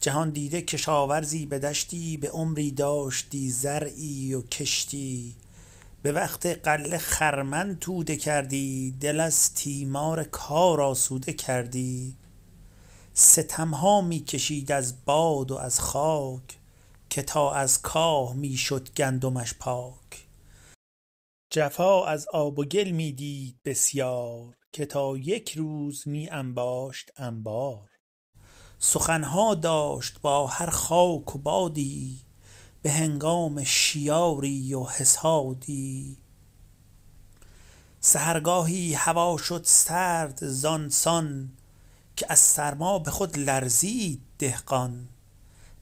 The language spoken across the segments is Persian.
جهان دیده کشاورزی به دشتی، به عمری داشتی زرعی و کشتی. به وقت غله خرمن توده کردی، دل از تیمار کار آسوده کردی. ستمها می کشید از باد و از خاک، که تا از کاه می شد گندمش پاک. جفا از آب و گل می دید بسیار، که تا یک روز می انباشت انبار. سخنها داشت با هر خاک و بادی، به هنگام شیاری و حصادی. سحرگاهی هوا شد سرد زانسان، که از سرما به خود لرزید دهقان.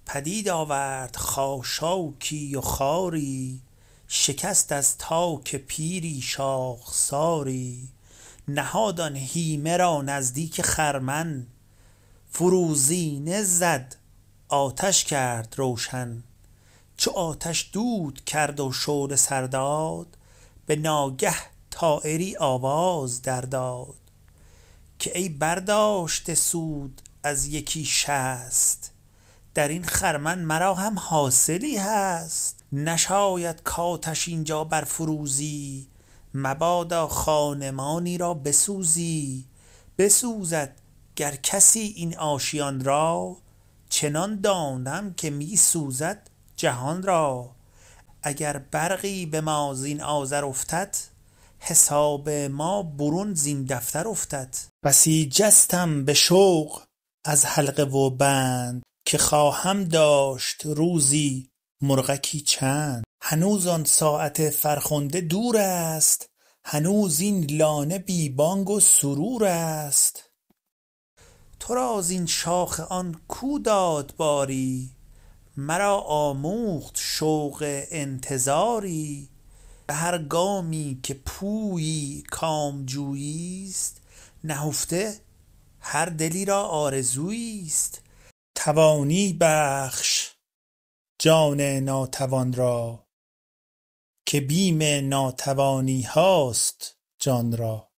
پدید آورد خاشاکی و خاری، شکست از تاک پیری شاخساری. نهاد آن هیمه را نزدیک خرمن، فروزینه زد آتش کرد روشن. چو آتش دود کرد و شعله سر داد، به ناگه طایری آواز در داد. که ای برداشته سود از یکی شست، در این خرمن مرا هم حاصلی هست. نشاید کآتش اینجا برفروزی، مبادا خانمانی را بسوزی. بسوزد گر کسی این آشیان را، چنان دانم که می سوزد جهان را. اگر برقی به ما زین آذر افتد، حساب ما برون زین دفتر افتد. بسی جستم به شوق از حلقه و بند، که خواهم داشت روزی مرغکی چند. هنوز آن ساعت فرخنده دور است، هنوز این لانه بی بانگ و سرور است. تو را زین شاخ آن کو داد باری، مرا آموخت شوق انتظاری. به هر گامی که پویی کامجویی است، نهفته هر دلی را آرزویی است. توانی بخش جان ناتوان را، که بیم ناتوانی هاست جان را.